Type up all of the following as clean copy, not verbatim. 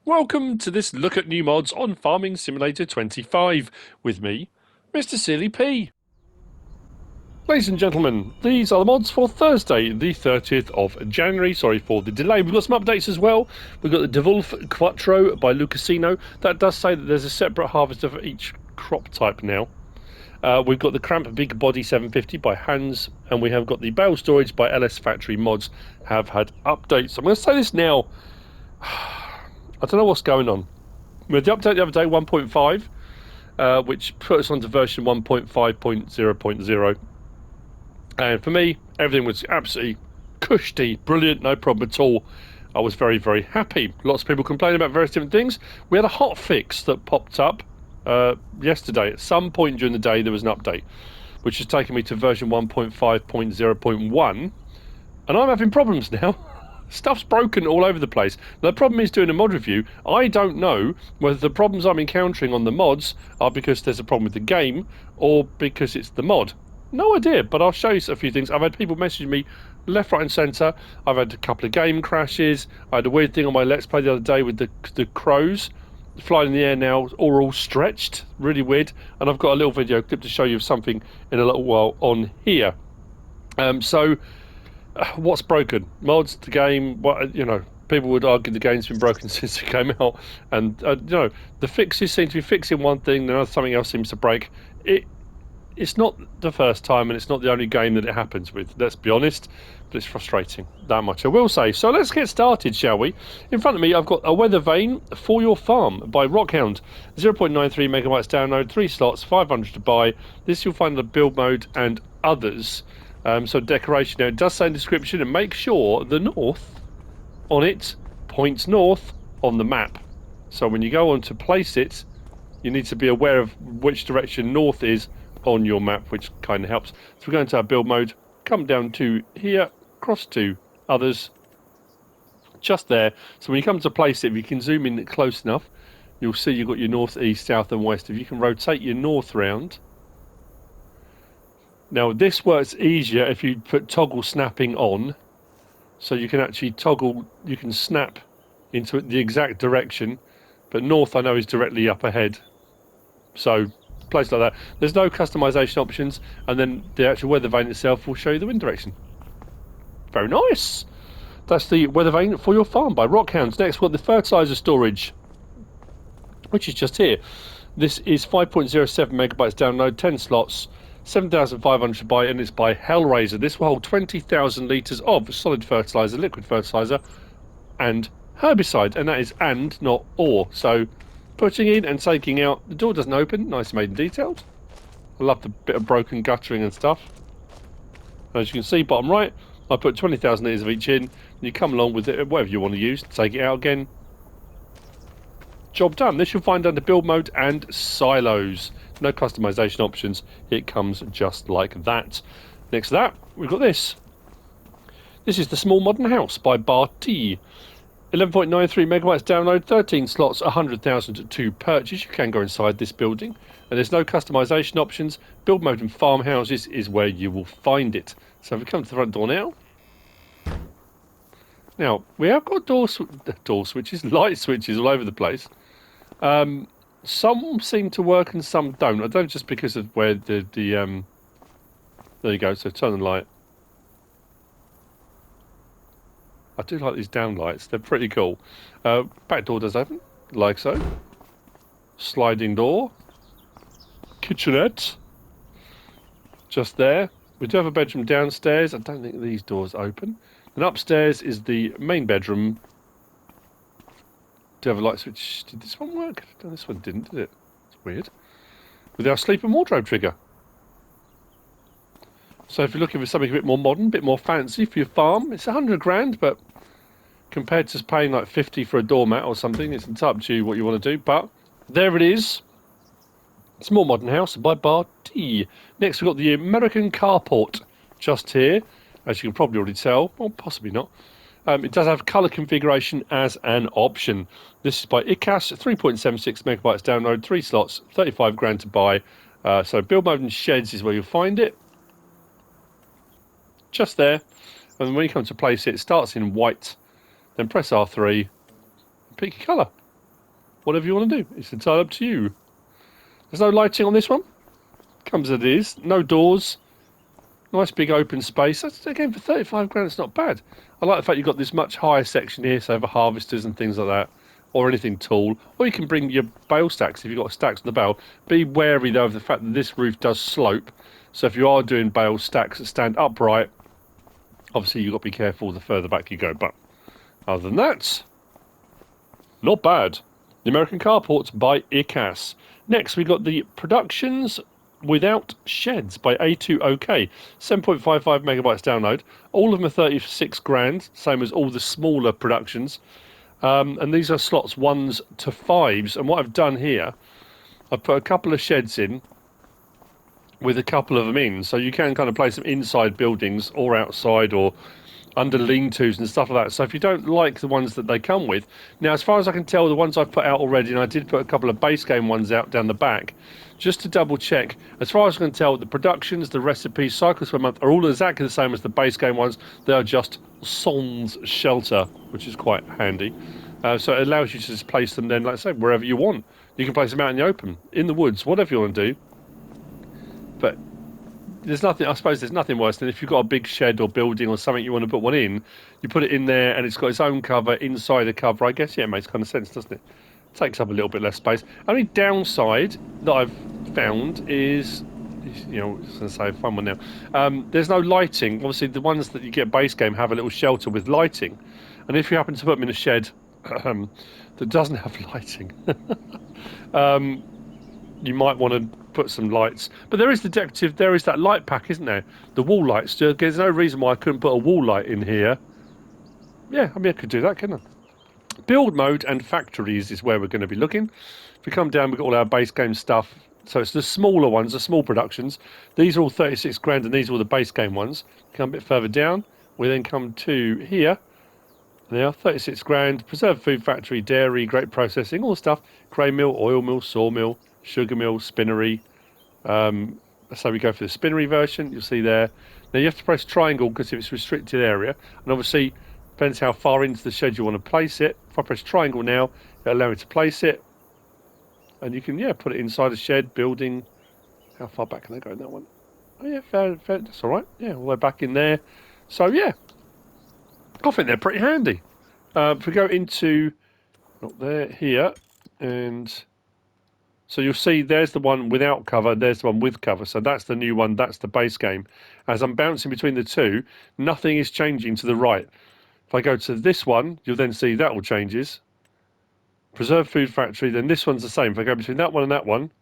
Welcome to this look at new mods on Farming Simulator 25 with me, MrSealyp. Ladies and gentlemen, these are the mods for Thursday, the 30th of January. Sorry for the delay. We've got some updates as well. We've got the Duevelsdorf Quattro by Lucasino. That does say that there's a separate harvester for each crop type now. We've got the Krampe Big Body 750 by Hans, and we have got the Bale Storage by LSFactoryMODS have had updates. I'm going to say this now. I don't know what's going on. We had the update the other day, 1.5, which put us onto version 1.5.0.0. And for me, everything was absolutely cushy, brilliant, no problem at all. I was very, very happy. Lots of people complaining about various different things. We had a hot fix that popped up yesterday. At some point during the day, there was an update, which has taken me to version 1.5.0.1. And I'm having problems now. Stuff's broken all over the place. Now, the problem is doing a mod review. I don't know whether the problems I'm encountering on the mods are because there's a problem with the game or because it's the mod. No idea, but I'll show you a few things. I've had people message me left, right and centre. I've had a couple of game crashes. I had a weird thing on my Let's Play the other day with the crows flying in the air now, all stretched. Really weird. And I've got a little video clip to show you of something in a little while on here. What's broken? Mods, the game, people would argue the game's been broken since it came out, and the fixes seem to be fixing one thing, then something else seems to break. It's not the first time, and it's not the only game that it happens with, let's be honest, but it's frustrating, that much I will say. So let's get started, shall we? In front of me I've got a weather vane for your farm by Rockhound, 0.93 megabytes download, 3 slots, 500 to buy. This you'll find in the build mode and others. So decoration now, it does say in the description, and make sure the north on it points north on the map. So when you go on to place it, you need to be aware of which direction north is on your map, which kind of helps. So we go into our build mode, come down to here, cross to others, just there. So when you come to place it, if you can zoom in close enough, you'll see you've got your north, east, south and west. If you can rotate your north round. Now this works easier if you put toggle snapping on, so you can actually toggle, you can snap into the exact direction, but north I know is directly up ahead, so place like that. There's no customization options, and then the actual weather vane itself will show you the wind direction. Very nice. That's the weather vane for your farm by Rockhounds. Next we've got the fertilizer storage, which is just here. This is 5.07 megabytes download, 10 slots, 7,500 to buy, and it's by Hellraiser. This will hold 20,000 litres of solid fertiliser, liquid fertiliser, and herbicide, and that is and, not or. So, putting in and taking out, the door doesn't open, nice made and detailed. I love the bit of broken guttering and stuff. As you can see, bottom right, I put 20,000 litres of each in, and you come along with it, whatever you want to use, take it out again. Job done. This you'll find under build mode and silos. No customization options. It comes just like that. Next to that, we've got this. This is the small modern house by BarT. 11.93 megabytes download, 13 slots, 100,000 to purchase. You can go inside this building, and there's no customization options. Build mode and farmhouses is where you will find it. So if we come to the front door now. Now, we have got door switches, light switches all over the place. Some seem to work and some don't. I don't know, just because of where there you go, so turn the light. I do like these down lights, they're pretty cool. Back door does open, like so. Sliding door. Kitchenette. Just there. We do have a bedroom downstairs. I don't think these doors open. And upstairs is the main bedroom. Do you have a light switch? Did this one work? No, this one didn't, did it? It's weird. With our sleep and wardrobe trigger. So if you're looking for something a bit more modern, a bit more fancy for your farm, it's 100 grand, but compared to paying like 50 for a doormat or something, it's up to you what you want to do. But there it is. Small modern house by BarT. Next we've got the American carport just here. As you can probably already tell, or possibly not. It does have colour configuration as an option. This is by ikas, 3.76 megabytes download, 3 slots, 35 grand to buy. So build mode and sheds is where you'll find it. Just there. And when you come to place it, it starts in white. Then press R3 and pick your colour. whatever you want to do. It's entirely up to you. There's no lighting on this one. Comes as it is. No doors. Nice big open space. That's, again, for 35 grand, it's not bad. I like the fact you've got this much higher section here, so for harvesters and things like that, or anything tall. Or you can bring your bale stacks if you've got stacks on the bale. Be wary, though, of the fact that this roof does slope. So if you are doing bale stacks that stand upright, obviously you've got to be careful the further back you go. But other than that, not bad. The American Carport by ikas. Next, we got the Productions Without Sheds by A2OK. 7.55 megabytes download. All of them are 36 grand, same as all the smaller productions. And these are slots 1s to 5s. And what I've done here, I've put a couple of sheds in with a couple of them in. So you can kind of place them inside buildings or outside or under lean-tos and stuff like that. So if you don't like the ones that they come with... Now, as far as I can tell, the ones I've put out already, and I did put a couple of base game ones out down the back, just to double check, as far as I can tell, the productions, the recipes, cycles per month are all exactly the same as the base game ones. They are just sans shelter, which is quite handy. So it allows you to just place them then, like I say, wherever you want. You can place them out in the open, in the woods, whatever you want to do. But there's nothing, I suppose there's nothing worse than if you've got a big shed or building or something you want to put one in, you put it in there and it's got its own cover inside a cover. I guess, yeah, it makes kind of sense, doesn't it? Takes up a little bit less space. Only downside that I've found is, you know, I was going to say fun one now. There's no lighting. Obviously, the ones that you get base game have a little shelter with lighting. And if you happen to put them in a shed that doesn't have lighting, you might want to put some lights. But there is that light pack, isn't there? The wall lights. There's no reason why I couldn't put a wall light in here. Yeah, I mean, I could do that, couldn't I? Build mode and factories is where we're going to be looking. If we come down, we've got all our base game stuff. So it's the smaller ones, the small productions. These are all 36 grand and these are all the base game ones. Come a bit further down. We then come to here. Now, 36 grand. Preserved food factory, dairy, grape processing, all the stuff. Grain mill, oil mill, sawmill, sugar mill, spinnery. So we go for the spinnery version. You'll see there. Now you have to press triangle because it's restricted area. And obviously, depends how far into the shed you want to place it. If I press triangle now, it'll allow me to place it. And you can, yeah, put it inside a shed, building. How far back can I go in that one? Oh, yeah, fair, that's all right. Yeah, all the way back in there. So, yeah, I think they're pretty handy. If we go into, not there, here, and so you'll see there's the one without cover, there's the one with cover. So that's the new one, that's the base game. As I'm bouncing between the two, nothing is changing to the right. If I go to this one, you'll then see that all changes. Preserved food factory, then this one's the same. If I go between that one and that one,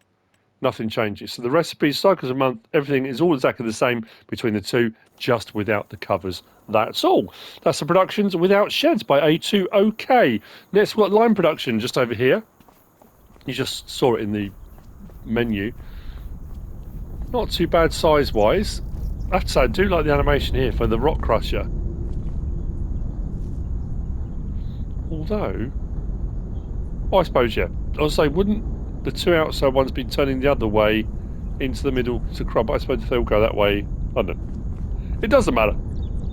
nothing changes. So the recipes, cycles a month, everything is all exactly the same between the two, just without the covers. That's all. That's the Productions Without Sheds by A2OK. Next, we've got line production just over here. You just saw it in the menu. Not too bad size-wise. I have to say, I do like the animation here for the rock crusher. Although, I suppose, yeah. I was say, wouldn't the two outside ones be turning the other way into the middle to crop? I suppose if they'll go that way, I don't know. It doesn't matter.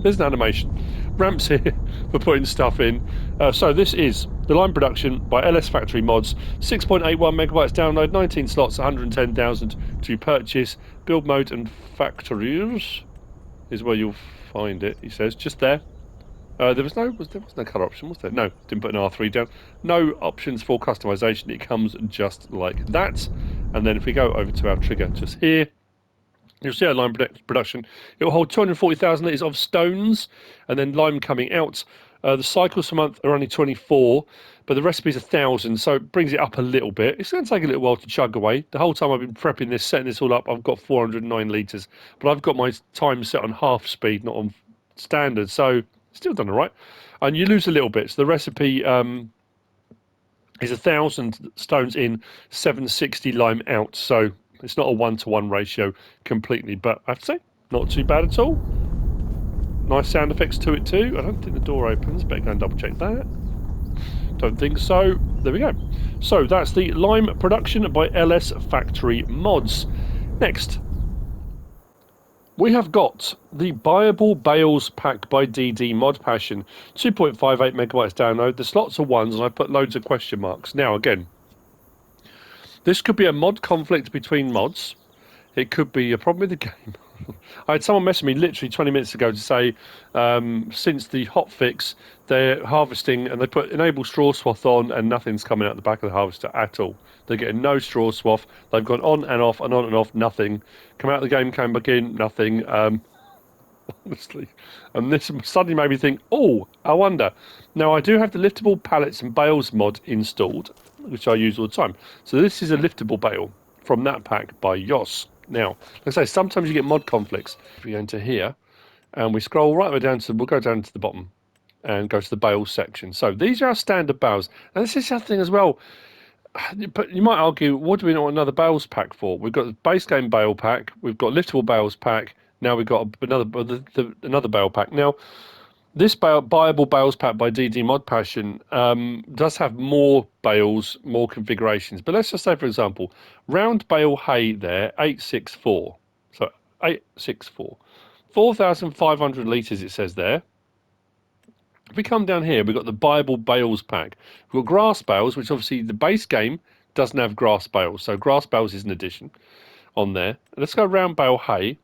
There's an animation. Ramps here for putting stuff in. So this is the line production by LSFactoryMODS. 6.81 megabytes download, 19 slots, 110,000 to purchase. Build mode and factories is where you'll find it, he says. Just there. There was no colour option, was there? No, didn't put an R3 down. No options for customisation. It comes just like that. And then if we go over to our trigger just here, you'll see our lime production. It will hold 240,000 litres of stones, and then lime coming out. The cycles per month are only 24, but the recipe's 1,000, so it brings it up a little bit. It's going to take a little while to chug away. The whole time I've been prepping this, setting this all up, I've got 409 litres, but I've got my time set on half speed, not on standard, so still done all right. And you lose a little bit. So the recipe is 1,000 stones in, 760 lime out. So it's not a 1-to-1 ratio completely, but I have to say, not too bad at all. Nice sound effects to it too. I don't think the door opens. Better go and double check that. Don't think so. There we go. So that's the lime production by LSFactoryMODS. Next, we have got the Buyable Bales pack by DD ModPassion. 2.58 megabytes download. The slots are 1s, and I put loads of question marks. Now, again, This could be a mod conflict between mods. It could be a problem with the game. I had someone message me literally 20 minutes ago to say, since the hotfix, they're harvesting and they put enable straw swath on and nothing's coming out the back of the harvester at all. They're getting no straw swath. They've gone on and off and on and off, nothing. Come out of the game, came back in, nothing. Honestly. And this suddenly made me think, oh, I wonder. Now, I do have the liftable pallets and bales mod installed, which I use all the time. So this is a liftable bale from that pack by Yoss. Now, like I say, sometimes you get mod conflicts. If we go into here, and we scroll right way down to, we'll go down to the bottom and go to the bales section. So these are our standard bales. And this is the other thing as well. But you might argue, what do we want another bales pack for? We've got the base game bale pack, we've got liftable bales pack, now we've got another bale pack. Now, this Buyable Bales pack by DD ModPassion does have more bales, more configurations. But let's just say, for example, round bale hay there, 864. So 864. 4,500 litres it says there. If we come down here, we've got the Buyable Bales pack. We've got grass bales, which obviously the base game doesn't have grass bales. So grass bales is an addition on there. Let's go round bale hay.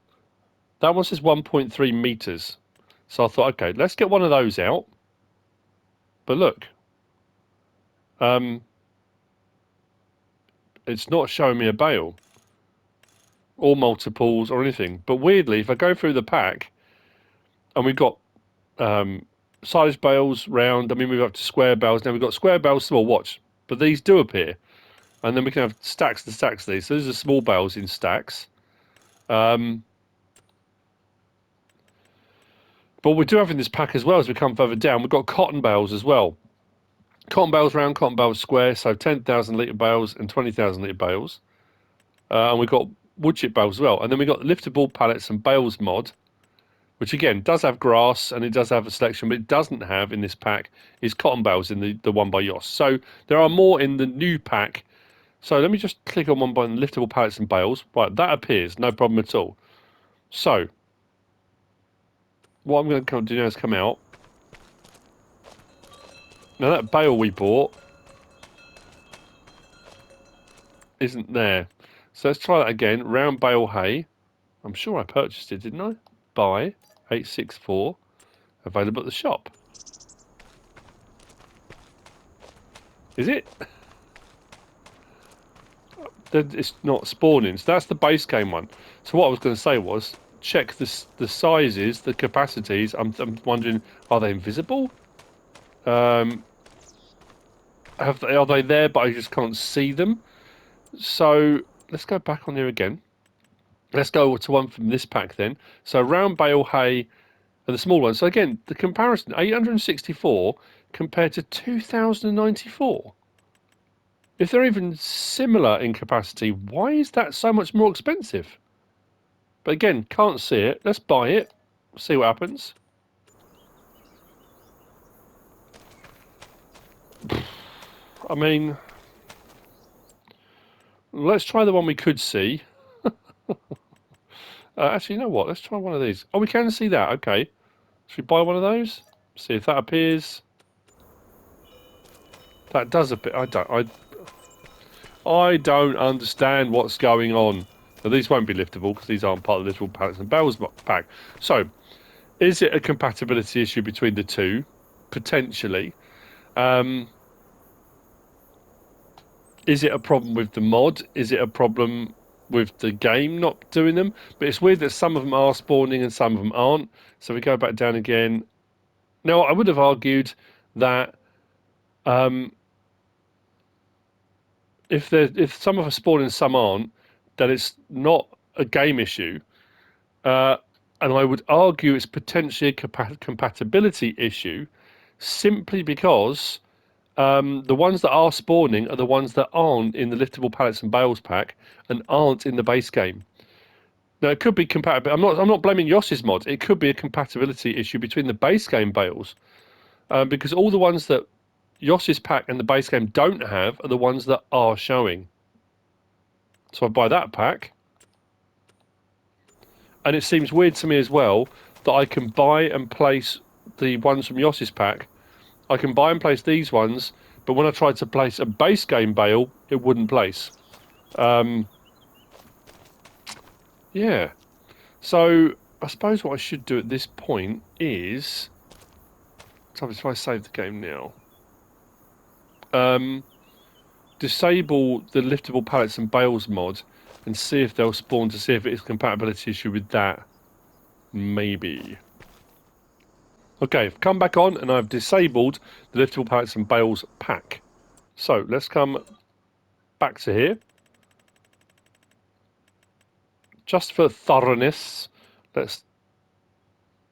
That one says 1.3 metres. So I thought, okay, let's get one of those out. But look, it's not showing me a bale or multiples or anything. But weirdly, if I go through the pack, and we've got silage bales round, I mean, we've got to square bales. Now we've got square bales, small watch, but these do appear. And then we can have stacks and stacks of these. So these are small bales in stacks. But we do have in this pack as well, as we come further down, we've got cotton bales as well. Cotton bales round, cotton bales square, so 10,000 litre bales and 20,000 litre bales. And we've got wood chip bales as well. And then we've got liftable pallets and bales mod, which again does have grass and it does have a selection, but it doesn't have in this pack is cotton bales in the one by Yoss. So there are more in the new pack. So let me just click on one by the liftable pallets and bales. Right, that appears, no problem at all. So what I'm going to do now is come out. Now that bale we bought isn't there. So let's try that again. Round bale hay. I'm sure I purchased it, didn't I? Buy 864. Available at the shop. Is it? It's not spawning. So that's the base game one. So what I was going to say was, check the sizes, the capacities. I'm wondering, are they invisible? Are they there, but I just can't see them? So let's go back on here again. Let's go to one from this pack then. So round bale hay and the small one. So again, the comparison, 864 compared to 2,094. If they're even similar in capacity, why is that so much more expensive? But again, can't see it. Let's buy it. See what happens. I mean, let's try the one we could see. Actually, you know what? Let's try one of these. Oh, we can see that. Okay. Should we buy one of those? See if that appears. That does appear. I don't understand what's going on. Now, these won't be liftable because these aren't part of the liftable pallets and bales pack. So, is it a compatibility issue between the two? Potentially. Is it a problem with the mod? Is it a problem with the game not doing them? But it's weird that some of them are spawning and some of them aren't. So we go back down again. Now, I would have argued that if some of them are spawning and some aren't, then it's not a game issue. And I would argue it's potentially a compatibility issue simply because the ones that are spawning are the ones that aren't in the liftable pallets and bales pack and aren't in the base game. Now, it could be compatible. I'm not blaming Yoss's mod. It could be a compatibility issue between the base game bales because all the ones that Yoss's pack and the base game don't have are the ones that are showing. So I buy that pack. And it seems weird to me as well that I can buy and place the ones from Yoss's pack. I can buy and place these ones, but when I tried to place a base game bale, it wouldn't place. Yeah. So I suppose what I should do at this point is, so if I save the game now, disable the liftable pallets and bales mod and see if they'll spawn to see if it is a compatibility issue with that. Maybe. Okay, I've come back on and I've disabled the liftable pallets and bales pack. So let's come back to here. Just for thoroughness, let's...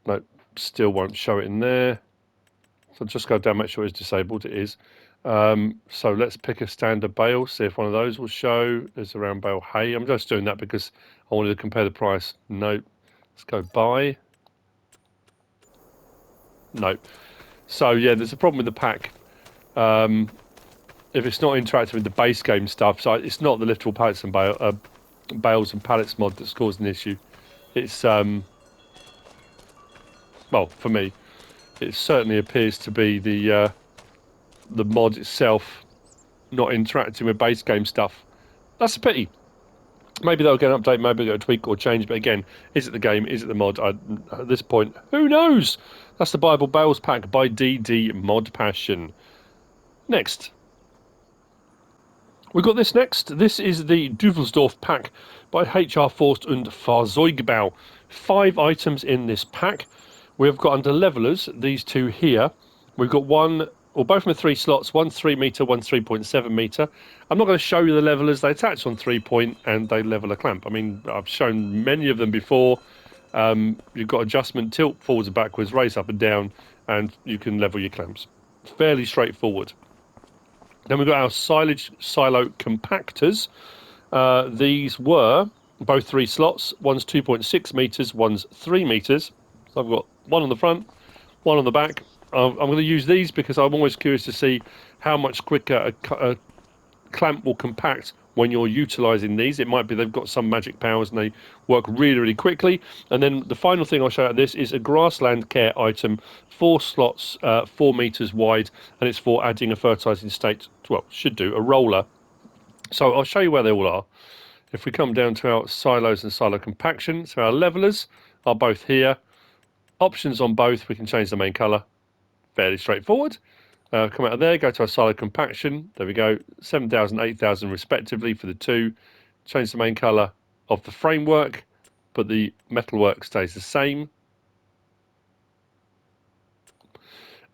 No, still won't show it in there. So just go down, make sure it's disabled. It is. So let's pick a standard bale, see if one of those will show. There's a round bale hay. I'm just doing that because I wanted to compare the price. Nope. Let's go buy. Nope. So yeah, there's a problem with the pack. If it's not interacting with the base game stuff, so it's not the liftable pallets and bales and pallets mod that's caused an issue. It's well, for me, it certainly appears to be the mod itself not interacting with base game stuff. That's a pity. Maybe they'll get an update, maybe they'll tweak or change, but again, is it the game, is it the mod? At this point, who knows? That's the Buyable Bales pack by DD ModPassion. Next. We've got this next. This is the Duevelsdorf pack by HR Forst and Fahrzeugbau. 5 items in this pack. We've got under levelers, these two here. We've got one, or both of them are 3 slots, one's 3 metre, one's 3.7 metre. I'm not going to show you the levelers. They attach on 3 point and they level a clamp. I mean, I've shown many of them before. You've got adjustment, tilt forwards and backwards, raise up and down, and you can level your clamps. Fairly straightforward. Then we've got our silage silo compactors. These were both 3 slots. One's 2.6 metres, one's 3 metres. So I've got one on the front, one on the back. I'm going to use these because I'm always curious to see how much quicker a clamp will compact when you're utilising these. It might be they've got some magic powers and they work really, really quickly. And then the final thing I'll show you this is a grassland care item, 4 slots, 4 metres wide, and it's for adding a fertilising state, well, should do, a roller. So I'll show you where they all are. If we come down to our silos and silo compaction, so our levelers are both here. Options on both, we can change the main colour. Fairly straightforward. Come out of there, go to our silo compaction. There we go, 7,000, 8,000 respectively for the 2. Change the main colour of the framework, but the metalwork stays the same.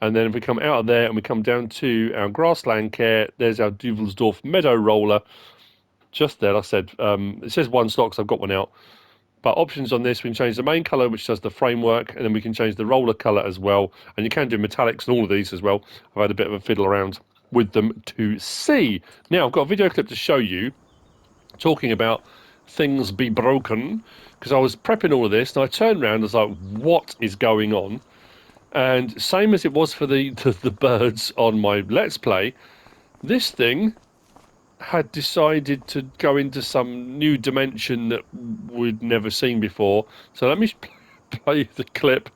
And then if we come out of there and we come down to our grassland care, there's our Duevelsdorf meadow roller. Just there, like I said, it says 1 slot because I've got one out. But options on this, we can change the main colour, which does the framework, and then we can change the roller colour as well. And you can do metallics and all of these as well. I've had a bit of a fiddle around with them to see. Now, I've got a video clip to show you talking about things be broken, because I was prepping all of this, and I turned around and was like, what is going on? And same as it was for the birds on my Let's Play, this thing had decided to go into some new dimension that we'd never seen before. So let me play the clip.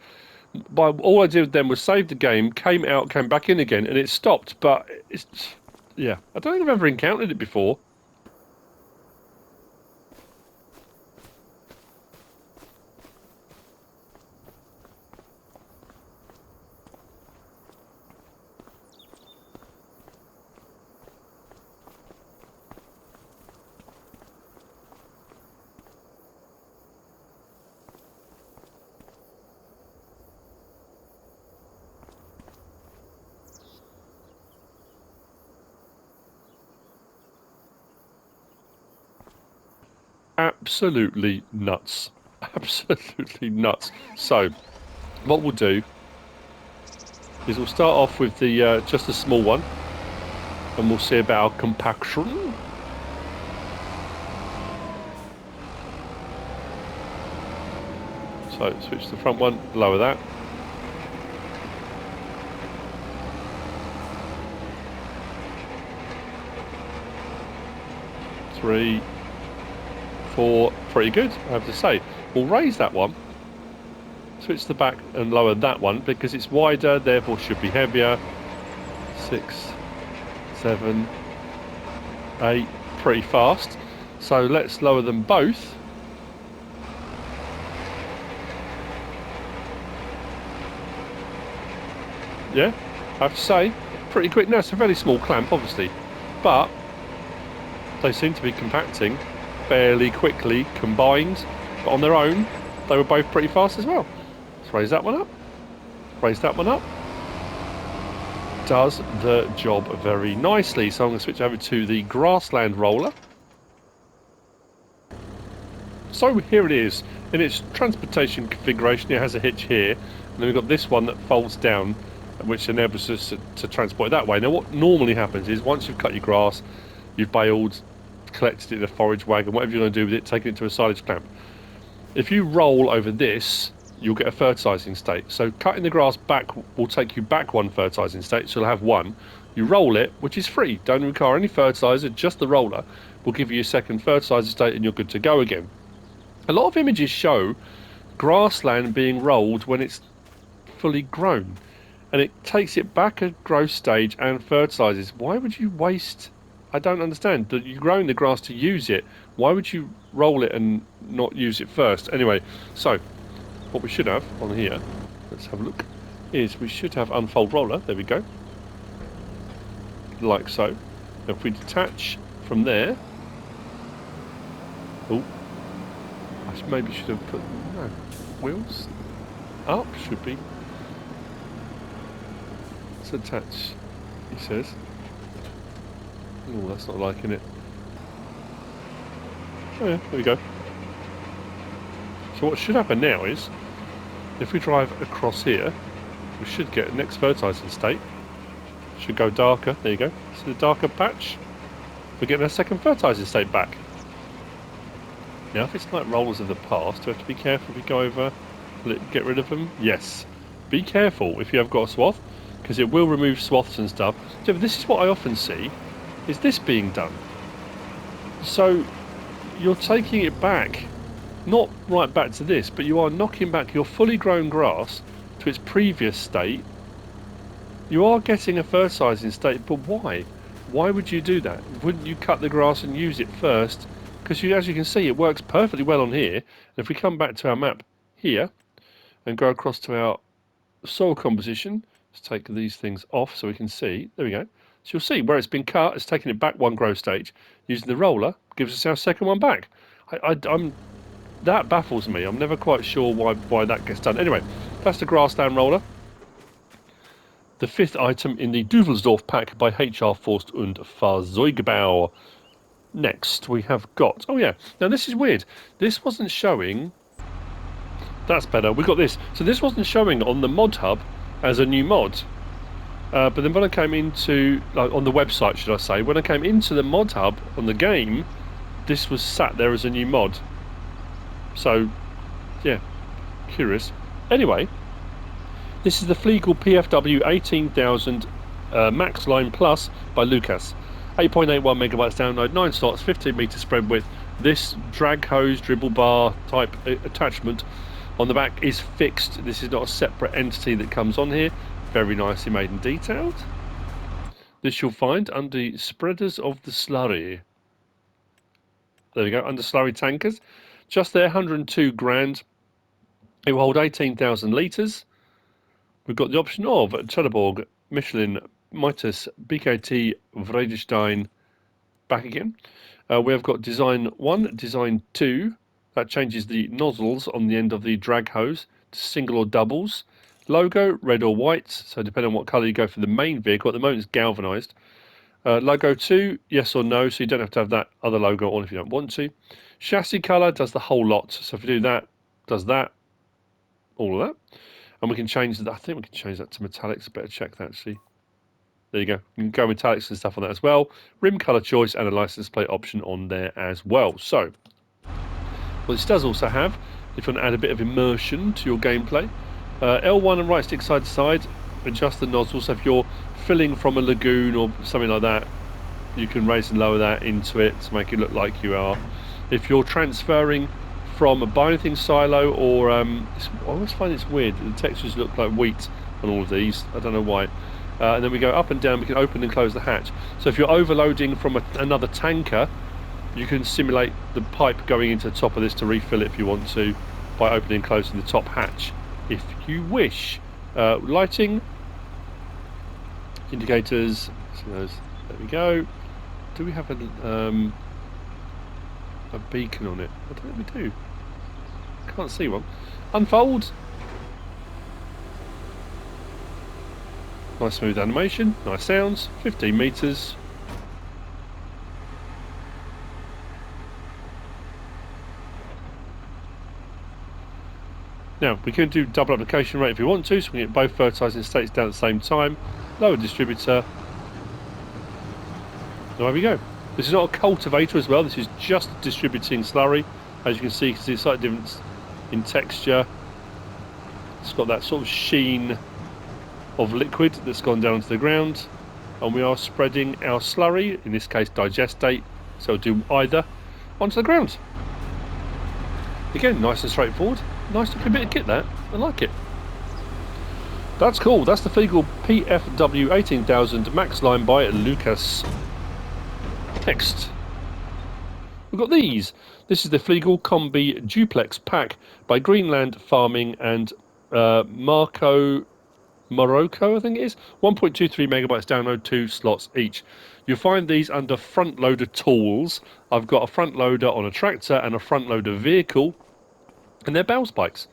But all I did then was save the game, came out, came back in again, and it stopped. But it's, yeah, I don't think I've ever encountered it before. Absolutely nuts. Absolutely nuts. So, what we'll do is we'll start off with the just a small one, and we'll see about our compaction. So, switch to the front one, lower that. Three, 4, pretty good, I have to say. We'll raise that one, switch the back and lower that one because it's wider, therefore should be heavier. 6, 7, 8, pretty fast. So let's lower them both. Yeah, I have to say, pretty quick. Now it's a very small clamp, obviously, but they seem to be compacting fairly quickly combined. But on their own, they were both pretty fast as well. Let's raise that one up. Raise that one up. Does the job very nicely. So I'm going to switch over to the grassland roller. So here it is in its transportation configuration. It has a hitch here, and then we've got this one that folds down, which enables us to transport it that way. Now what normally happens is once you've cut your grass, you've baled, collected it in a forage wagon, whatever you're going to do with it, taking it to a silage clamp. If you roll over this, you'll get a fertilising state. So cutting the grass back will take you back one fertilising state, so you'll have one. You roll it, which is free, don't require any fertiliser, just the roller will give you a second fertiliser state and you're good to go again. A lot of images show grassland being rolled when it's fully grown, and it takes it back a growth stage and fertilises. Why would you waste? I don't understand. You're growing the grass to use it. Why would you roll it and not use it first? Anyway, so what we should have on here, let's have a look, is we should have unfold roller. There we go. Like so. Now if we detach from there, oh, I maybe should have put, no, wheels up should be. Let's attach, he says. Oh, that's not liking it. Oh yeah, there we go. So what should happen now is, if we drive across here, we should get next fertilising state. Should go darker, there you go. See the darker patch? We're getting a second fertilising state back. Now if it's like rollers of the past, do we have to be careful if we go over, get rid of them? Yes. Be careful if you have got a swath, because it will remove swaths and stuff. So this is what I often see, is this being done. So you're taking it back, not right back to this, but you are knocking back your fully grown grass to its previous state. You are getting a fertilising state, but why? Why would you do that? Wouldn't you cut the grass and use it first? Because as you can see, it works perfectly well on here. And if we come back to our map here and go across to our soil composition, let's take these things off so we can see. There we go. So you'll see where it's been cut, it's taken it back one growth stage. Using the roller gives us our second one back. That baffles me. I'm never quite sure why that gets done. Anyway, that's the grassland roller. The fifth item in the Duevelsdorf pack by HR Forst und Fahrzeugbau. Next we have got, oh yeah, now this is weird. This wasn't showing, that's better, we got this. So this wasn't showing on the Modhub as a new mod. But then when I came into, like on the website should I say, when I came into the Modhub on the game, this was sat there as a new mod. So, yeah, curious. Anyway, this is the Fliegl PFW 18,000 Max Line Plus by Lucas. 8.81 megabytes download, 9 slots, 15 meter spread width. This drag hose, dribble bar type attachment on the back is fixed. This is not a separate entity that comes on here. Very nicely made and detailed. This you'll find under spreaders of the slurry. There we go, under slurry tankers. Just there, 102 grand. It will hold 18,000 litres. We've got the option of Trelleborg, Michelin, Mitas, BKT, Vredestein, back again. We have got design 1, design 2. That changes the nozzles on the end of the drag hose to single or doubles. Logo, red or white, so depending on what colour you go for the main vehicle. At the moment it's galvanised. Logo 2, yes or no, so you don't have to have that other logo on if you don't want to. Chassis colour does the whole lot, so if you do that, does that, all of that. And we can change that, I think we can change that to metallics, I better check that actually. There you go, you can go metallics and stuff on that as well. Rim colour choice and a license plate option on there as well. So, what this does also have, if you want to add a bit of immersion to your gameplay, L1 and right stick side to side, adjust the nozzle, so if you're filling from a lagoon or something like that, you can raise and lower that into it to make it look like you are. If you're transferring from a biothing silo or, I always find it's weird, the textures look like wheat on all of these, I don't know why. And then we go up and down, we can open and close the hatch. So if you're overloading from another tanker, You can simulate the pipe going into the top of this to refill it if you want to, by opening and closing the top hatch if you wish. Lighting, indicators, there we go. Do we have a beacon on it? I don't think we do. Can't see one. Unfold. Nice smooth animation, nice sounds, 15 metres. Now, we can do double application rate if we want to, so we can get both fertilising states down at the same time. Lower distributor. There we go. This is not a cultivator as well, this is just distributing slurry. As you can see, it's a slight difference in texture. It's got that sort of sheen of liquid that's gone down to the ground, and we are spreading our slurry, in this case digestate, so do either, onto the ground. Again, nice and straightforward. Nice looking bit of kit that. I like it. That's cool. That's the Fliegl PFW 18000 Max Line by Lucas. Next, we've got these. This is the Fliegl CombiDuplex pack by Greenlandfarming and MarcoMaroco, I think it is. 1.23 megabytes download, 2 slots each. You'll find these under front loader tools. I've got a front loader on a tractor and a front loader vehicle, and they're Bales bikes.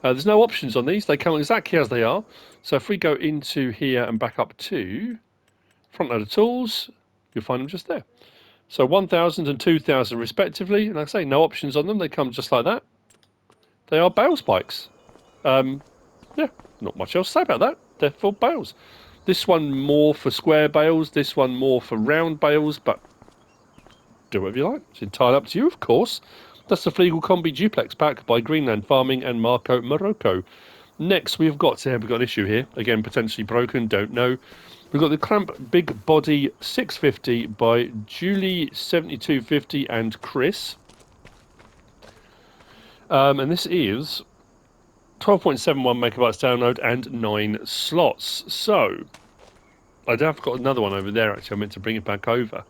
There's no options on these. They come exactly as they are. So if we go into here and back up to front loader tools, you'll find them just there. So 1,000 and 2,000 respectively. And like I say, no options on them. They come just like that. They are Bales bikes. Yeah, not much else to say about that. They're for bales. This one more for square bales, this one more for round bales, but do whatever you like. It's entirely up to you, of course. That's the Fliegl CombiDuplex pack by Greenlandfarming and MarcoMaroco. Next, we've got an issue here. Again, potentially broken, don't know. We've got the Krampe Big Body 650 by Julie7250 and Chris. And this is 12.71 megabytes download and 9 slots. So, I have got another one over there actually. I meant to bring it back over.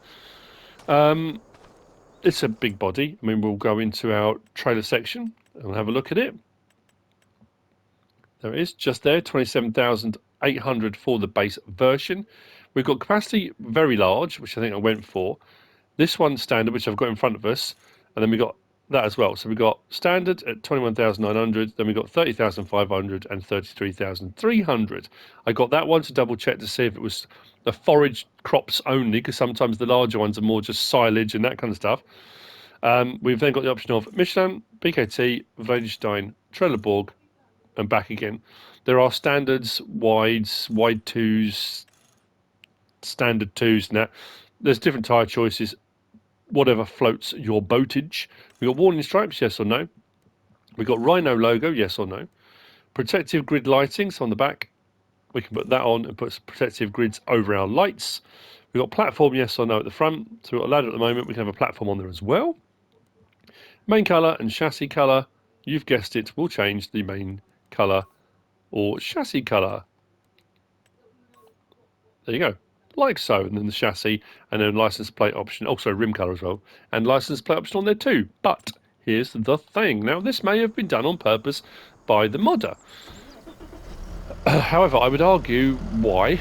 It's a big body. I mean, we'll go into our trailer section and have a look at it. There it is, just there, 27,800 for the base version. We've got capacity very large, which I think I went for. This one's standard, which I've got in front of us, and then we got that as well. So we got standard at 21,900, then we got 30,500 and 33,300. I got that one to double check to see if it was the forage crops only, because sometimes the larger ones are more just silage and that kind of stuff. We've then got the option of Michelin, BKT, Vane, Trelleborg, and back again. There are standards, wides, wide twos, standard twos, and that. There's different tyre choices, whatever floats your boatage. We've got warning stripes, yes or no. We've got Rhino logo, yes or no. Protective grid lighting, so on the back, we can put that on and put protective grids over our lights. We've got platform, yes or no at the front. So we've got a ladder at the moment, we can have a platform on there as well. Main colour and chassis colour, you've guessed it, will change the main colour or chassis colour. There you go. Like so, and then the chassis, and then license plate option, also rim colour as well, and license plate option on there too. But here's the thing. Now, this may have been done on purpose by the modder. However, I would argue why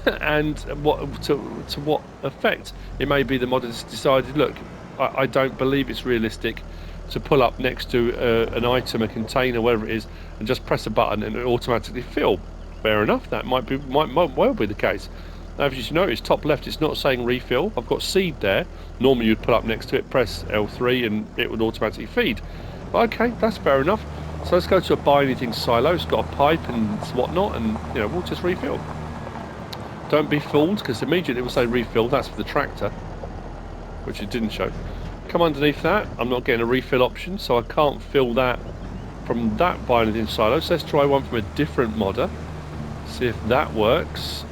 and what to what effect. It may be the modder decided, look, I don't believe it's realistic to pull up next to an item, a container, whatever it is, and just press a button and it automatically fill. Fair enough, that might well be the case. Now, as you notice, top left, it's not saying refill. I've got seed there. Normally you'd pull up next to it, press L3 and it would automatically feed. But okay, that's fair enough. So let's go to a buy anything silo. It's got a pipe and whatnot, and you know, we'll just refill. Don't be fooled, because immediately it will say refill. That's for the tractor, which it didn't show. Come underneath that. I'm not getting a refill option, so I can't fill that from that buy anything silo. So let's try one from a different modder. See if that works.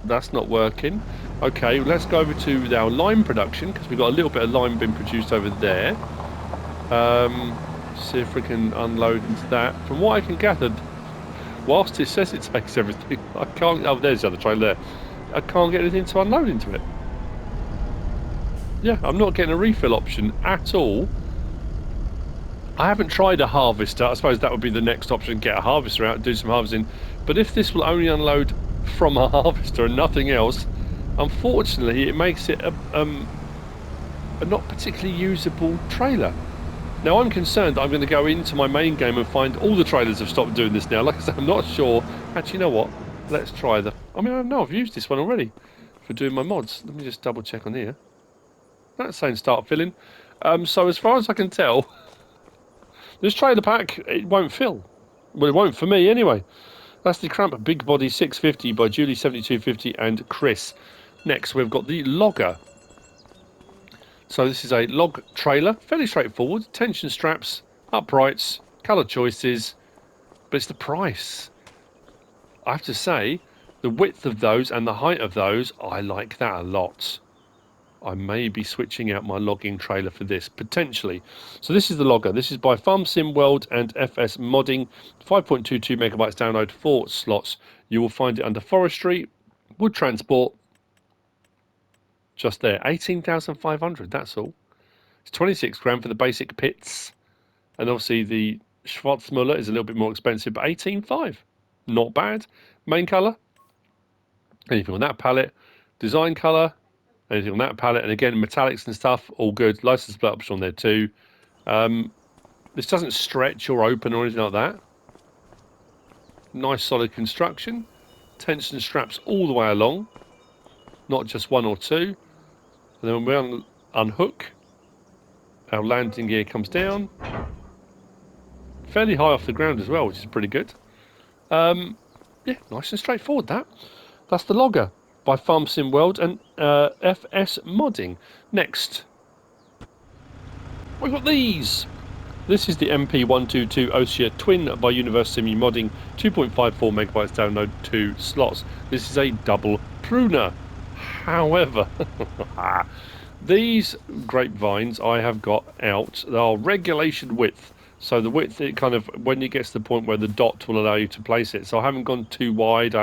That's not working. Okay, let's go over to our lime production, because we've got a little bit of lime being produced over there. See if we can unload into that. From what I can gather, whilst it says it takes everything, I can't. Oh, there's the other trailer there. I can't get anything to unload into it. Yeah, I'm not getting a refill option at all. I haven't tried a harvester. I suppose that would be the next option, get a harvester out and do some harvesting. But if this will only unload from a harvester and nothing else, unfortunately it makes it a not particularly usable trailer. Now I'm concerned that I'm going to go into my main game and find all the trailers have stopped doing this now. Like I said, I'm not sure. Actually, you know what? Let's try I mean, I know I've used this one already for doing my mods. Let me just double check on here. That's saying start filling. So as far as I can tell, this trailer pack, it won't fill. Well, it won't for me anyway. That's the Krampe Big Body 650 by Julie7250 and Chris. Next, we've got the Logger. So this is a log trailer, fairly straightforward. Tension straps, uprights, colour choices, but it's the price. I have to say, the width of those and the height of those, I like that a lot. I may be switching out my logging trailer for this, potentially. So this is the Logger. This is by FarmSimWorld and FS Modding. 5.22 megabytes download, 4 slots. You will find it under Forestry, Wood Transport, just there. 18,500, that's all. It's 26 grand for the basic pits. And obviously the Schwarzmuller is a little bit more expensive, but 18.5. Not bad. Main colour, anything on that palette. Design colour, anything on that palette. And again, metallics and stuff, all good. License plate option on there too. This doesn't stretch or open or anything like that. Nice solid construction. Tension straps all the way along, not just one or two. And then when we unhook, our landing gear comes down. Fairly high off the ground as well, which is pretty good. Yeah, nice and straightforward that. That's the Logger by FarmSimWorld and FS Modding. Next, we've got these. This is the MP122 OCEA Twin by Univers Modding, 2.54 megabytes download, 2 slots. This is a double pruner. However, these grapevines I have got out, they are regulation width. So the width, it kind of, when it gets to the point where the dot will allow you to place it. So I haven't gone too wide.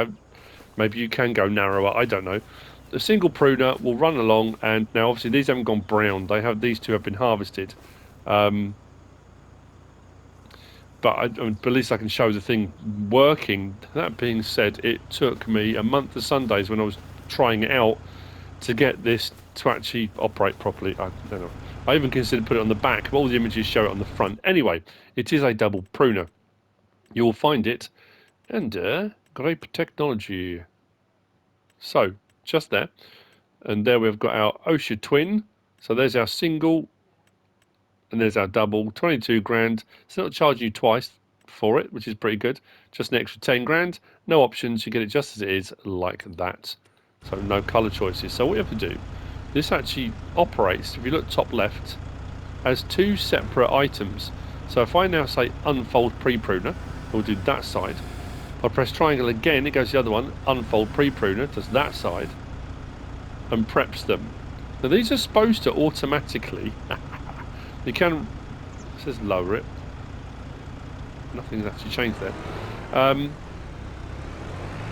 Maybe you can go narrower, I don't know. The single pruner will run along, and now obviously these haven't gone brown. These two have been harvested. But at least I can show the thing working. That being said, it took me a month of Sundays when I was trying it out to get this to actually operate properly. I don't know. I even considered putting it on the back, but all the images show it on the front. Anyway, it is a double pruner. You will find it under Grape Technology. So, just there. And there we've got our OCEA Twin. So there's our single, and there's our double, 22 grand. It's not charging you twice for it, which is pretty good. Just an extra 10 grand. No options, you get it just as it is, like that. So no colour choices. So what you have to do, this actually operates, if you look top left, as 2 separate items. So if I now say unfold pre-pruner, we'll do that side. If I press triangle again, it goes to the other one, unfold pre-pruner, does that side, and preps them. Now these are supposed to automatically, you can, it says lower it, nothing's actually changed there.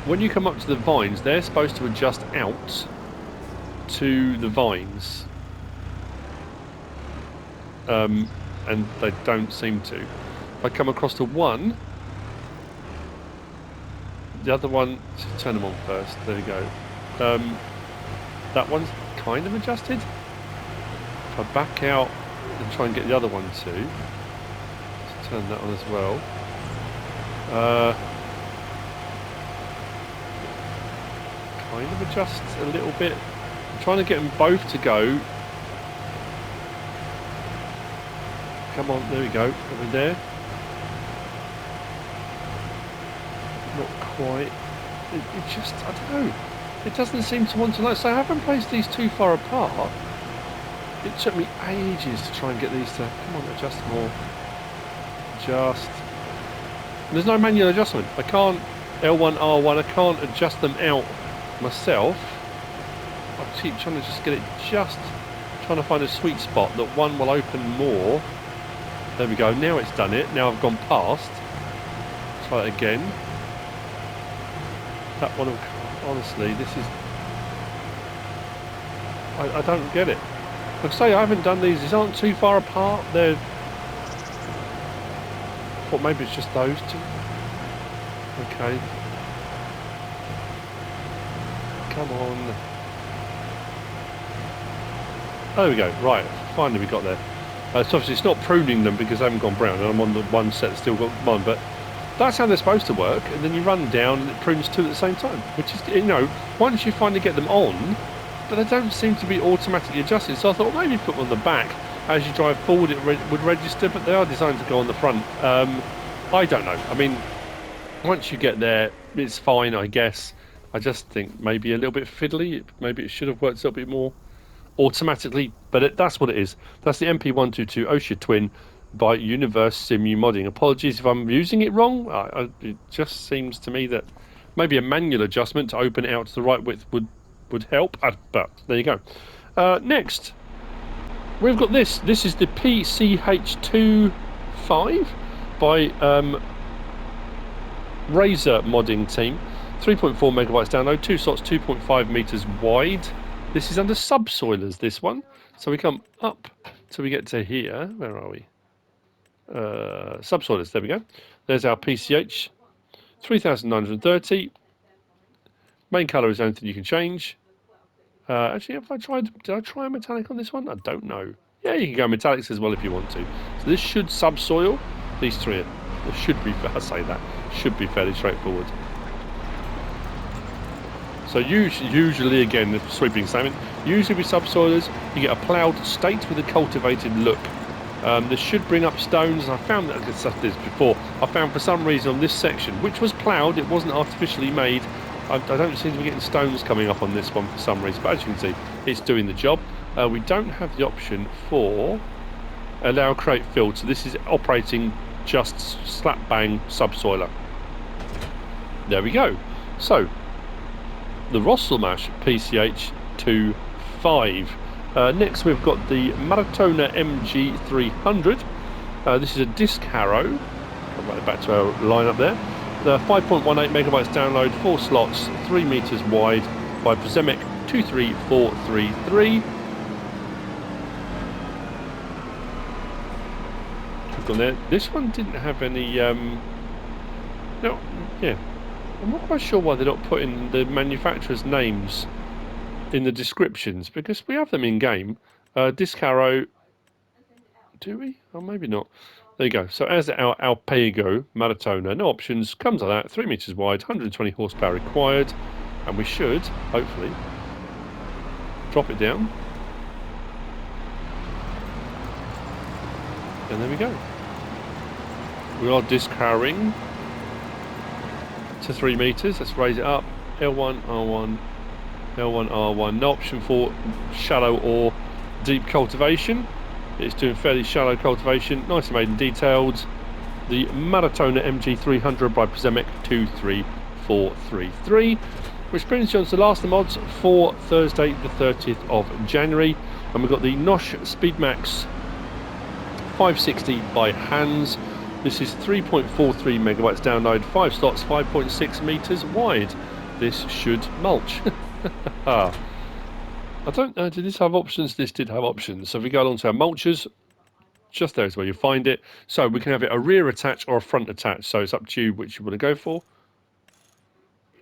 When you come up to the vines, they're supposed to adjust out to the vines, and they don't seem to. If I come across to one, the other one, turn them on first, there we go. That one's kind of adjusted. If I back out and try and get the other one too, let's turn that on as well. Kind of adjusts a little bit. I'm trying to get them both to go. Come on, there we go, over there. Not quite. It just, I don't know. It doesn't seem to want to like. So I haven't placed these too far apart. It took me ages to try and get these to, come on, adjust more. Adjust. And there's no manual adjustment. I can't, L1, R1, I can't adjust them out myself. I keep trying to just get it just, trying to find a sweet spot that one will open more. There we go, now it's done it. Now I've gone past. Try it again. That one, honestly, this is, I don't get it. Like I say, I haven't done these. These aren't too far apart. They're... I thought maybe it's just those two. Okay. Come on. There we go. Right. Finally we got there. So obviously it's not pruning them because they haven't gone brown, and I'm on the one set that's still got one, but that's how they're supposed to work. And then you run down and it prunes two at the same time, which is, you know, once you finally get them on, but they don't seem to be automatically adjusted. So I thought, well, maybe put them on the back. As you drive forward, it would register, but they are designed to go on the front. I don't know. I mean, once you get there, it's fine, I guess. I just think maybe a little bit fiddly. Maybe it should have worked a little bit more automatically, but that's what it is. That's the MP122 OCEA twin by Univers Simu modding. Apologies if I'm using it wrong. It just seems to me that maybe a manual adjustment to open it out to the right width would help, but there you go. Next, we've got this. This is the PCH25 by Razor modding team. 3.4 megabytes download, 2 slots, 2.5 meters wide. This is under subsoilers, this one. So we come up till we get to here. Where are we? Subsoilers, there we go. There's our PCH. 3,930. Main colour is anything you can change. Actually, did I try a metallic on this one? I don't know. Yeah, you can go metallics as well if you want to. So this should subsoil. These three, it should be, I say that, should be fairly straightforward. So usually, again, the sweeping statement, usually with subsoilers, you get a ploughed state with a cultivated look. This should bring up stones, and I found that, I've said this before, I found for some reason on this section, which was ploughed, it wasn't artificially made, I don't seem to be getting stones coming up on this one for some reason, but as you can see, it's doing the job. We don't have the option for allow create field, so this is operating just slap bang subsoiler. There we go. So, the Rosselmash PCH25. Next we've got the Maratona MG 300. This is a disc harrow. I'll write it back to our lineup there. The 5.18 megabytes download, 4 slots, 3 meters wide by Przemek 23433. Click on there. This one didn't have any. No, yeah. I'm not quite sure why they're not putting the manufacturer's names in the descriptions, because we have them in game. Disc harrow, do we? Oh, maybe not. There you go. So as our Alpego Maratona, no options, comes like that, 3 meters wide, 120 horsepower required, and we should hopefully drop it down. And there we go. We are disc harrowing to 3 meters. Let's raise it up. L1, R1, L1, R1. No option for shallow or deep cultivation. It's doing fairly shallow cultivation. Nicely made and detailed. The Maratona MG 300 by Przemek 23433. Which brings you on to the last of the mods for Thursday the 30th of January. And we've got the Knoche Speedmax 560 by Hans. This is 3.43 megabytes download, 5 slots, 5.6 meters wide. This should mulch. I don't know, did this have options? This did have options. So if we go along to our mulchers, just there is where you find it. So we can have it a rear attach or a front attach. So it's up to you which you want to go for.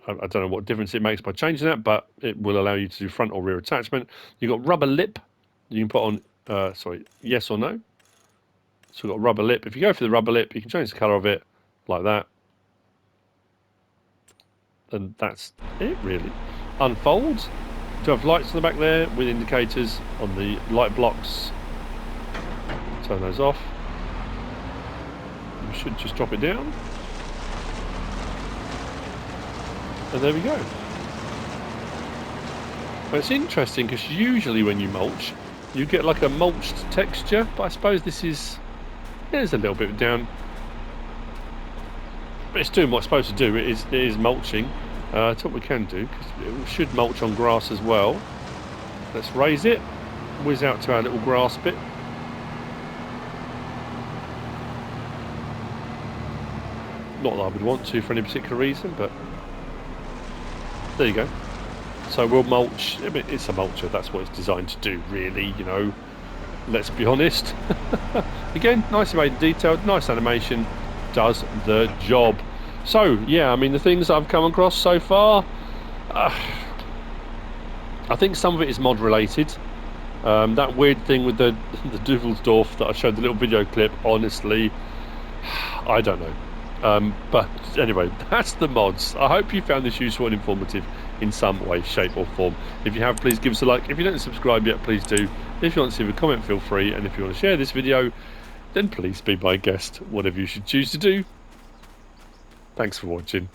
I don't know what difference it makes by changing that, but it will allow you to do front or rear attachment. You've got rubber lip. You can put on, yes or no. So we've got rubber lip. If you go for the rubber lip, you can change the colour of it like that. And that's it, really. Unfolds. Do have lights on the back there with indicators on the light blocks. Turn those off. We should just drop it down. And there we go. Well, it's interesting because usually when you mulch, you get like a mulched texture, but I suppose this is... There's a little bit down, but it's doing what it's supposed to do. It is mulching. That's what we can do, because it should mulch on grass as well. Let's raise it, whiz out to our little grass bit. Not that I would want to for any particular reason, but there you go. So we'll mulch. I mean, it's a mulcher, that's what it's designed to do, really, you know. let's be honest. Again, nicely made and detailed, nice animation, does the job. So yeah, I mean, the things I've come across so far, I think some of it is mod related. That weird thing with the Duevelsdorf that I showed the little video clip, honestly, I don't know. But anyway, that's the mods. I hope you found this useful and informative in some way, shape or form. If you have, please give us a like. If you don't subscribe yet, please do. If you want to leave a comment, feel free. And if you want to share this video, then please be my guest, whatever you should choose to do. Thanks for watching.